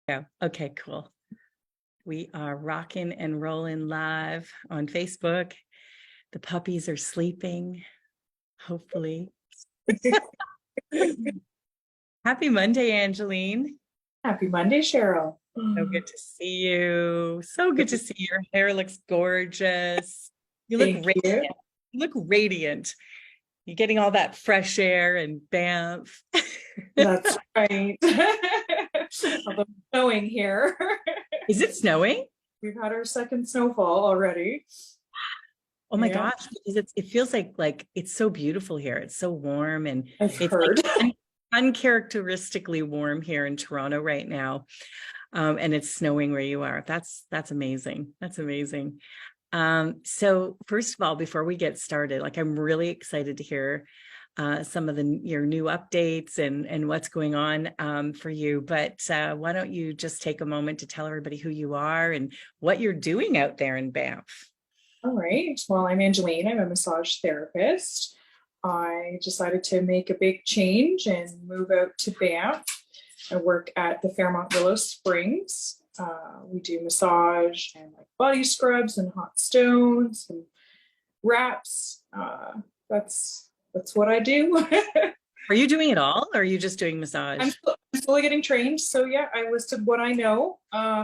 Yeah. Okay, cool. We are rocking and rolling live on Facebook. The puppies are sleeping, hopefully. Happy Monday, Angeline. Happy Monday, Cheryl. So good to see you. So good to see you. Your hair looks gorgeous. You look Thank you. radiant. You look radiant. You're getting all that fresh air and Banff. That's right. Although it's snowing here. Is it snowing? We've had our second snowfall already. Oh my Yeah, gosh, because it feels like it's so beautiful here. It's so warm and I've it's heard. like uncharacteristically warm here in Toronto right now. And it's snowing where you are. That's amazing. That's amazing. So first of all, before we get started, like I'm really excited to hear some of your new updates and what's going on for you. But why don't you just take a moment to tell everybody who you are and what you're doing out there in Banff? All right. Well, I'm Angeline. I'm a massage therapist. I decided to make a big change and move out to Banff. I work at the Fairmont Willow Springs. We do massage and like body scrubs and hot stones and wraps. That's what I do. Are you doing it all or are you just doing massage? I'm slowly getting trained. So yeah, I listed what I know.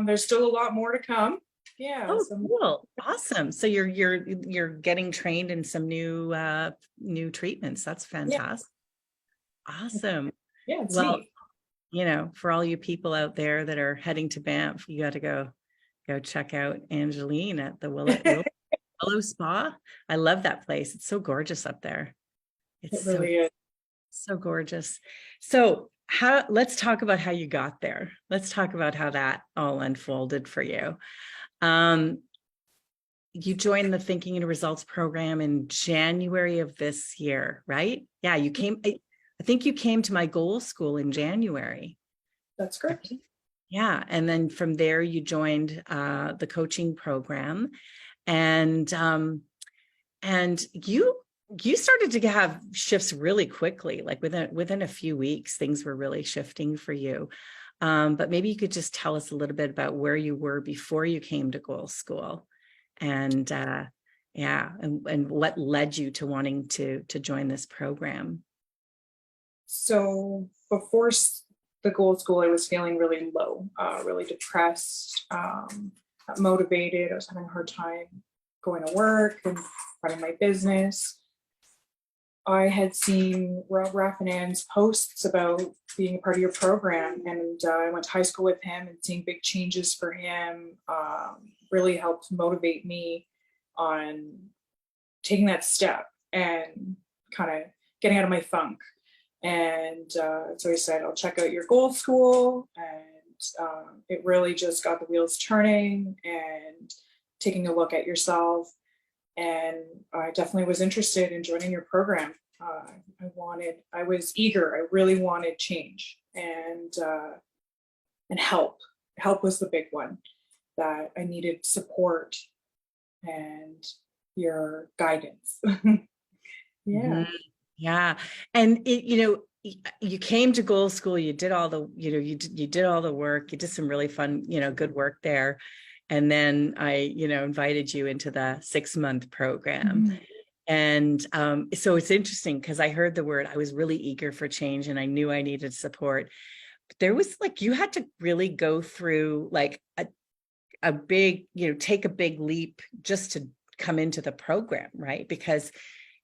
There's still a lot more to come. Yeah. Oh, cool. Awesome. So you're getting trained in some new treatments. That's Yeah, fantastic. Awesome. yeah, it's Well, neat. for all you people out there that are heading to Banff, you got to go check out Angeline at the Willow Spa. I love that place. It's so gorgeous up there. It's It really is. so gorgeous. So let's talk about how you got there. Let's talk about how that all unfolded for you. You joined the Thinking and Results program in January of this year, right? Yeah, you came, I think you came to my goal school in January. That's correct. Yeah. And then from there you joined the coaching program and you started to have shifts really quickly, like within a few weeks, things were really shifting for you. But maybe you could just tell us a little bit about where you were before you came to Goal School and and what led you to wanting to join this program. So before the gold school, I was feeling really low, really depressed, not motivated. I was having a hard time going to work and running my business. I had seen Rob Raffinan's posts about being a part of your program, and I went to high school with him, and seeing big changes for him really helped motivate me on taking that step and kind of getting out of my funk. And so I said, I'll check out your gold school. And it really just got the wheels turning and taking a look at yourself. And I definitely was interested in joining your program. I was eager. I really wanted change and help. Help was the big one, that I needed support and your guidance. Yeah. Mhm. Yeah. And you came to Goal School, you did all the, you did all the work, you did some really fun, good work there. And then I, invited you into the 6-month program. Mhm. And so it's interesting because I heard the word, I was really eager for change and I knew I needed support. But there was like, you had to really go through like a big, take a big leap just to come into the program, right? Because,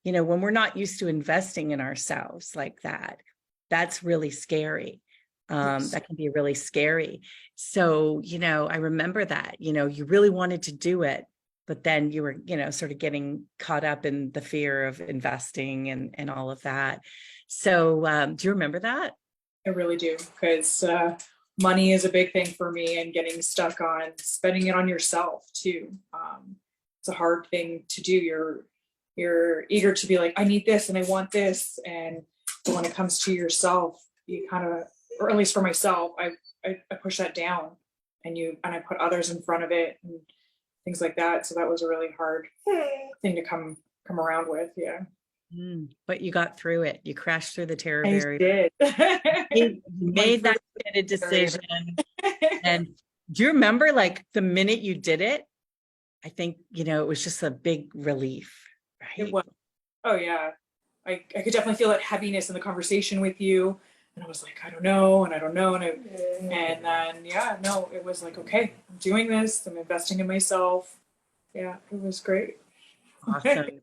when we're not used to investing in ourselves like that, that's really scary. Yes. That can be really scary. So, I remember that, you really wanted to do it, but then you were, sort of getting caught up in the fear of investing and all of that. So, do you remember that? I really do, because money is a big thing for me, and getting stuck on spending it on yourself too. It's a hard thing to do. You're eager to be like, I need this and I want this, and when it comes to yourself, you kind of, or at least for myself, I push that down, and I put others in front of it and things like that. So that was a really hard thing to come around with. Yeah, But you got through it. You crashed through the terror I barrier. did. You My made that first committed barrier. decision. And do you remember like the minute you did it? I think, it was just a big relief, It right? was, oh yeah. I could definitely feel that heaviness in the conversation with you. And I was like, I don't know, and I don't know. And then, yeah, no, it was like, okay, I'm doing this. I'm investing in myself. Yeah, it was great. Awesome.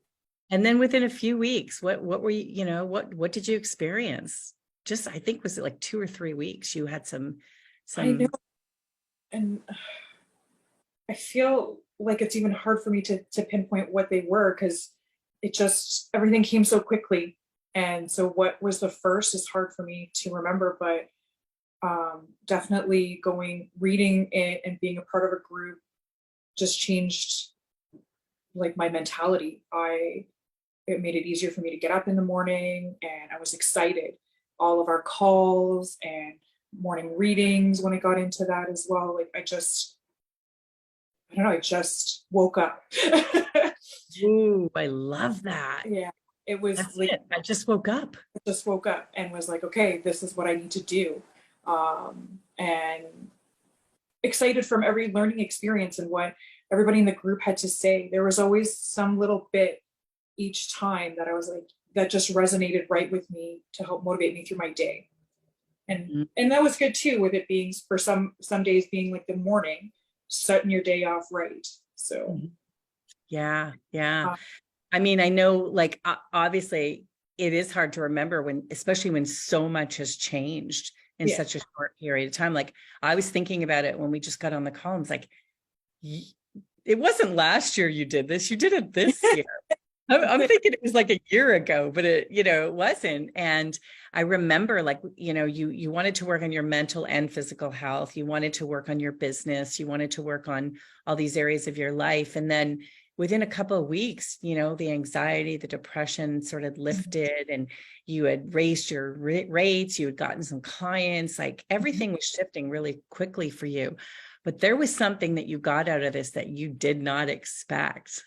And then within a few weeks, what were what did you experience? Just, I think, was it like 2 or 3 weeks? You had I know. some, And I feel like it's even hard for me to pinpoint what they were because it just, everything came so quickly. And so what was the first is hard for me to remember, but definitely reading it and being a part of a group just changed like my mentality. It made it easier for me to get up in the morning and I was excited. All of our calls and morning readings when I got into that as well. Like I don't know, I just woke up. ooh, I love that. Yeah. It was That's like it. I just woke up. I just woke up and was like, okay, this is what I need to do. And excited from every learning experience and what everybody in the group had to say. There was always some little bit each time that I was like, that just resonated right with me to help motivate me through my day. Mm, And that was good too, with it being for some days being like the morning, starting your day off right. So mhm. Yeah, yeah. uh, I mean, I know, like, obviously, it is hard to remember especially when so much has changed in yeah, such a short period of time. Like, I was thinking about it when we just got on the call. And it's like, it wasn't last year you did this. You did it this year. I'm thinking it was like a year ago, but it wasn't. And I remember, like, you wanted to work on your mental and physical health. You wanted to work on your business. You wanted to work on all these areas of your life. And then within a couple of weeks, the anxiety, the depression sort of lifted, and you had raised your rates. You had gotten some clients, like everything was shifting really quickly for you. But there was something that you got out of this that you did not expect.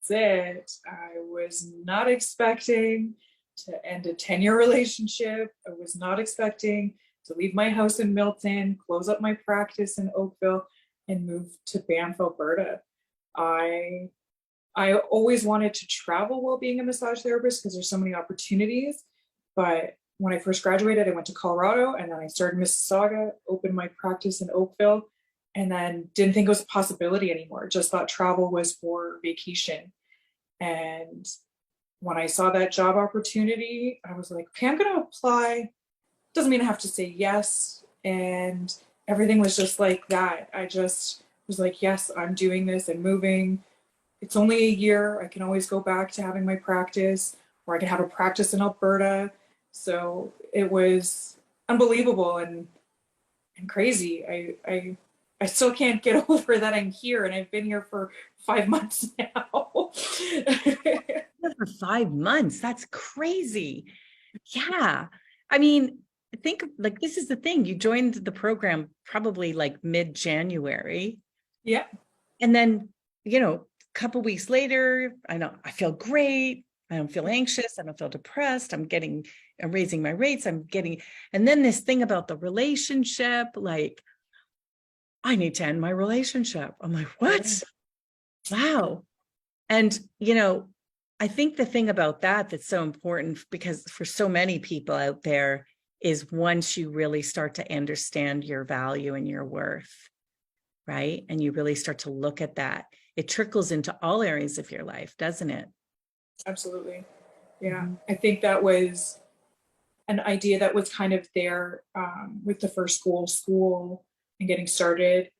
that's it. I was not expecting to end a 10-year relationship. I was not expecting to leave my house in Milton, close up my practice in Oakville, and move to Banff, Alberta. I I always wanted to travel while being a massage therapist because there's so many opportunities. But when I first graduated, I went to Colorado and then I started Mississauga, opened my practice in Oakville, and then didn't think it was a possibility anymore. Just thought travel was for vacation. And when I saw that job opportunity, I was like, okay, I'm going to apply. Doesn't mean I have to say yes. And everything was just like that. I just was like, yes, I'm doing this and moving. It's only a year. I can always go back to having my practice, or I can have a practice in Alberta. So it was unbelievable and crazy. I still can't get over that I'm here and I've been here for 5 months now. For 5 months. That's crazy. Yeah. I mean, think like this is the thing. You joined the program probably like mid-January. Yeah, And then, a couple weeks later, I feel great. I don't feel anxious. I don't feel depressed. I'm raising my rates. And then this thing about the relationship, like, I need to end my relationship. I'm like, what? Wow. And, I think the thing about that's so important, because for so many people out there, is once you really start to understand your value and your worth, right? And you really start to look at that, it trickles into all areas of your life, doesn't it? absolutely. Yeah, Mhm. I think that was an idea that was kind of there with the first school and getting started.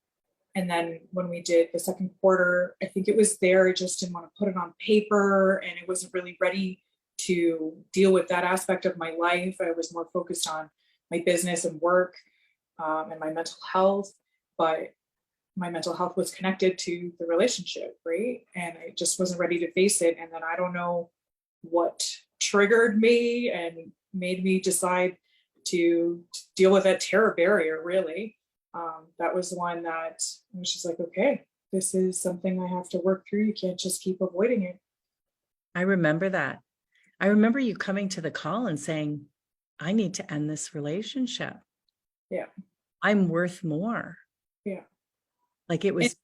And then when we did the second quarter, I think it was there. I just didn't want to put it on paper and it wasn't really ready to deal with that aspect of my life. I was more focused on my business and work and my mental health. But my mental health was connected to the relationship, right? And I just wasn't ready to face it. And then I don't know what triggered me and made me decide to deal with that terror barrier, really. That was one that I was just like, okay, this is something I have to work through. You can't just keep avoiding it. I remember that. I remember you coming to the call and saying, I need to end this relationship. Yeah. I'm worth more. Yeah. Like it was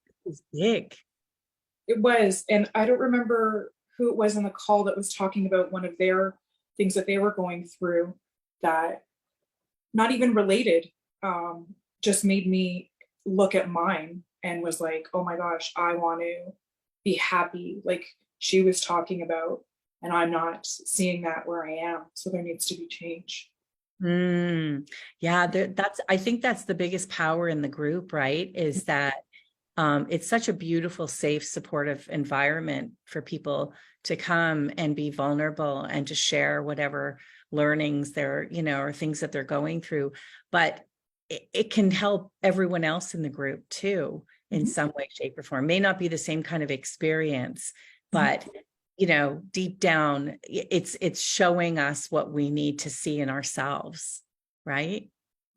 big. It was, and I don't remember who it was in the call that was talking about one of their things that they were going through that not even related, just made me look at mine and was like, oh my gosh, I want to be happy, like she was talking about, and I'm not seeing that where I am. So there needs to be change. Yeah, I think that's the biggest power in the group, right? Is that it's such a beautiful, safe, supportive environment for people to come and be vulnerable and to share whatever learnings they're, or things that they're going through. But it can help everyone else in the group too, in some way, shape, or form. May not be the same kind of experience, but deep down, it's showing us what we need to see in ourselves, right?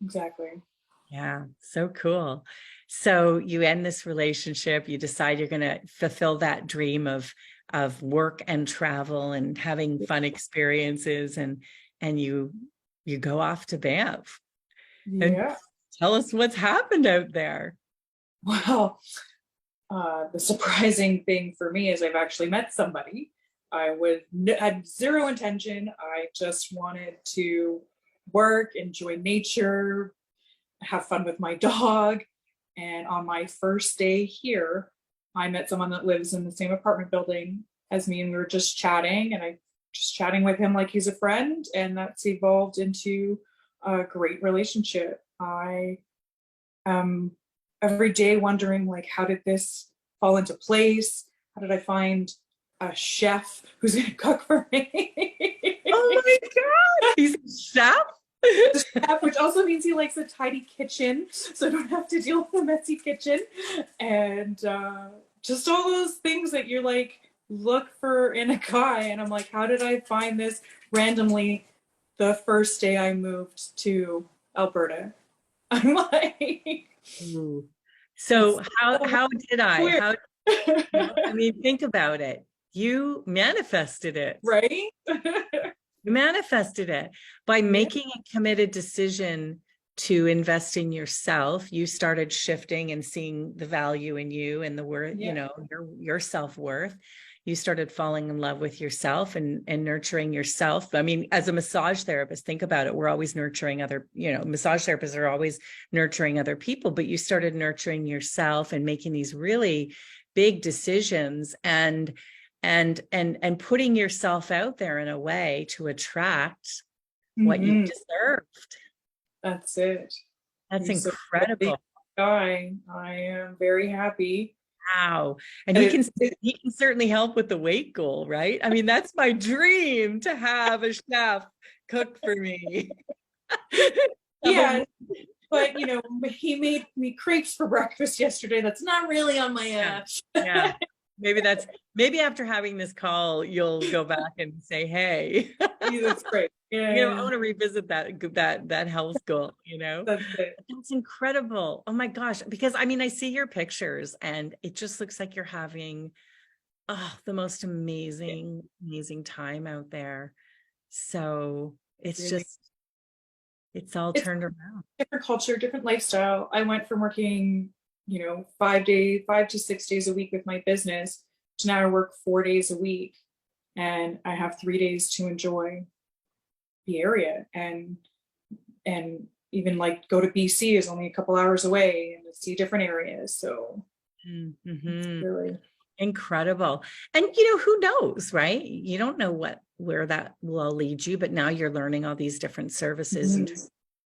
Exactly. Yeah, so cool. So you end this relationship, you decide you're going to fulfill that dream of work and travel and having fun experiences, and you go off to Banff. And Yeah. tell us what's happened out there. Well, the surprising thing for me is I've actually met somebody. Had zero intention. I just wanted to work, enjoy nature, have fun with my dog. And on my first day here, I met someone that lives in the same apartment building as me, and we were just chatting, and I just chatting with him like he's a friend, and that's evolved into a great relationship. I am every day wondering, like, how did this fall into place? How did I find a chef who's going to cook for me? Oh my God, he's a chef? Chef, which also means he likes a tidy kitchen, so I don't have to deal with a messy kitchen. And just all those things that you're like, look for in a guy. And I'm like, how did I find this randomly the first day I moved to Alberta? I'm like, Ooh. So how did I? weird. How I mean, think about it. You manifested it. Right? You manifested it by making a committed decision to invest in yourself. You started shifting and seeing the value in you and the worth, your self-worth. You started falling in love with yourself and nurturing yourself. I mean, as a massage therapist, think about it. We're always nurturing other, massage therapists are always nurturing other people, but you started nurturing yourself and making these really big decisions and putting yourself out there in a way to attract what you deserved. That's it. That's incredible. Guy, I am very happy. Wow. And he can certainly help with the weight goal, right? I mean, that's my dream, to have a chef cook for me. Yeah. But he made me crepes for breakfast yesterday. That's not really on my yeah. Maybe after having this call, you'll go back and say, hey, that's great. I want to revisit that health goal, That's it. That's incredible. Oh my gosh. Because I mean, I see your pictures and it just looks like you're having the most amazing time out there. So it's all turned around. Different culture, different lifestyle. I went from working, 5 to 6 days a week with my business to now I work 4 days a week, and I have 3 days to enjoy the area and even like go to BC is only a couple hours away and to see different areas. So really incredible. And who knows, right? You don't know where that will lead you, but now you're learning all these different services and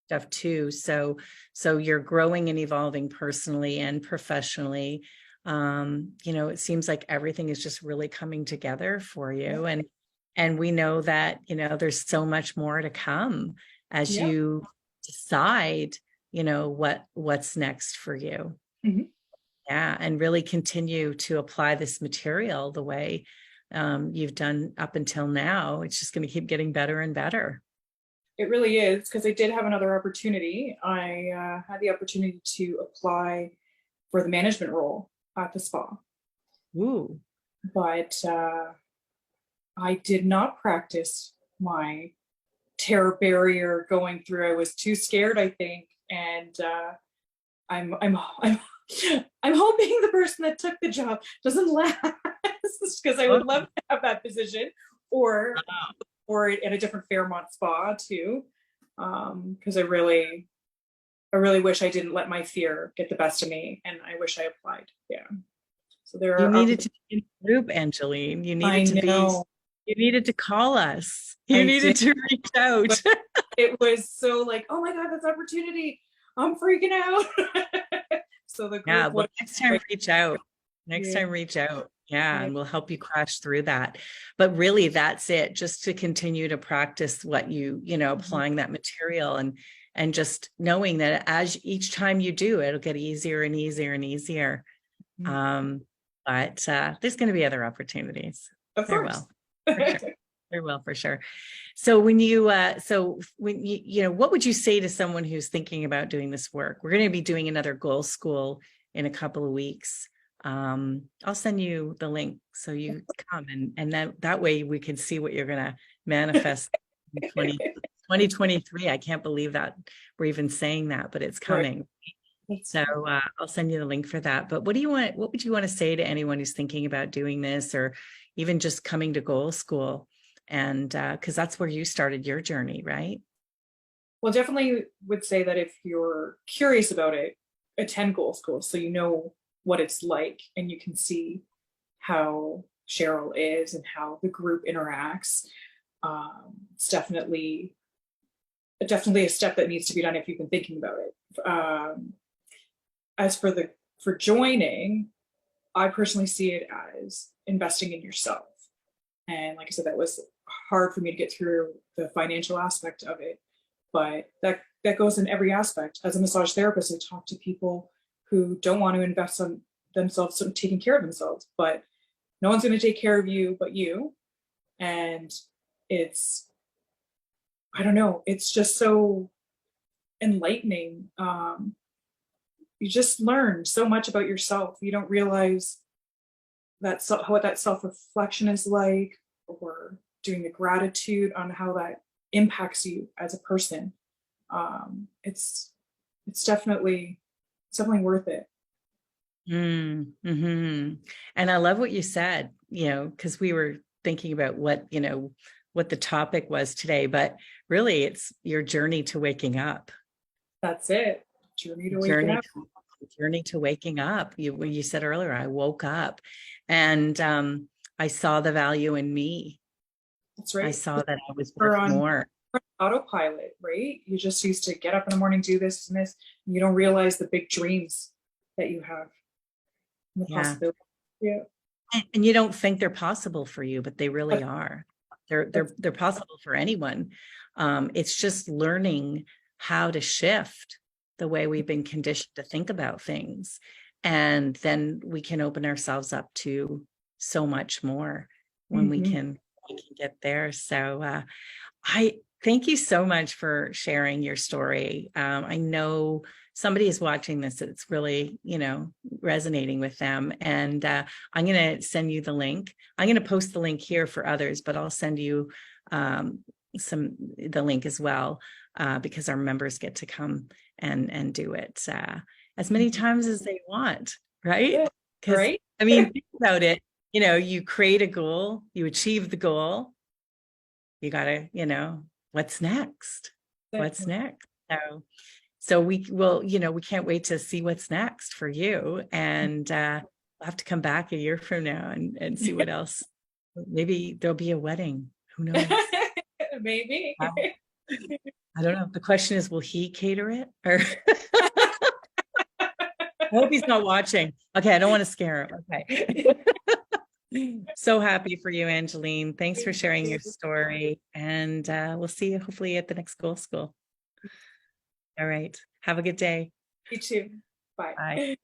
stuff too. So you're growing and evolving personally and professionally. It seems like everything is just really coming together for you. And we know that, there's so much more to come as you decide, what's next for you. Yeah. And really continue to apply this material the way you've done up until now. It's just going to keep getting better and better. It really is, because I did have another opportunity. I had the opportunity to apply for the management role at the spa. Ooh. But I did not practice my terror barrier going through. I was too scared, I think, And I'm I'm hoping the person that took the job doesn't last, because I would love to have that position, or at a different Fairmont spa too. Because I really wish I didn't let my fear get the best of me, and I wish I applied. Yeah. So there You are needed to be in a group, Angeline. You needed to be, you needed to call us. You needed to reach out. It was so like, oh my God, that's opportunity. I'm freaking out. So the group well, next time reach out. Next Yeah. time reach out. Yeah, and we'll help you crash through that. But really, that's it. Just to continue to practice what you know, applying that material, and just knowing that as each time you do, it'll get easier and easier and easier. But there's going to be other opportunities. Of course. For sure. There will, for sure. So when you, what would you say to someone who's thinking about doing this work? We're going to be doing another Goal School in a couple of weeks. I'll send you the link so you come, and that way we can see what you're going to manifest in 2023. I can't believe that we're even saying that, but it's coming. Right. So I'll send you the link for that. But what would you want to say to anyone who's thinking about doing this, or even just coming to Goal School? And because that's where you started your journey, right? Well, definitely would say that if you're curious about it, attend Goal School so you know what it's like, and you can see how Cheryl is and how the group interacts. It's definitely a step that needs to be done if you've been thinking about it. As for joining, I personally see it as investing in yourself. And like I said, that was hard for me to get through the financial aspect of it, but that goes in every aspect. As a massage therapist, I talk to people who don't want to invest in themselves, sort of taking care of themselves, but no one's going to take care of you but you. And it's, I don't know, it's just so enlightening. You just learn so much about yourself. You don't realize what that self-reflection is like, or doing the gratitude on how that impacts you as a person. It's definitely worth it. Mm-hmm. And I love what you said, because we were thinking about what the topic was today, but really it's your journey to waking up. That's it. Journey to waking up. You said earlier, I woke up and I saw the value in me. That's right. I saw that I was worth more. Autopilot, right? You just used to get up in the morning, do this and this, and you don't realize the big dreams that you have. The possibility. Yeah. And you don't think they're possible for you, but they really are. They're possible for anyone. It's just learning how to shift the way we've been conditioned to think about things. And then we can open ourselves up to so much more when we can get there. So I thank you so much for sharing your story. I know somebody is watching this, it's really, resonating with them. And I'm going to send you the link. I'm going to post the link here for others, but I'll send you the link as well, because our members get to come and do it as many times as they want, right? Because right? I mean, think about it. You create a goal, you achieve the goal, you gotta, what's next? What's next? So we will, we can't wait to see what's next for you. And we'll have to come back a year from now and see what else. Maybe there'll be a wedding. Who knows? Maybe. I don't know. The question is, will he cater it? Or I hope he's not watching. Okay, I don't want to scare him. Okay. So happy for you, Angeline. Thanks for sharing your story. And we'll see you hopefully at the next Goal School. All right. Have a good day. You too. Bye. Bye.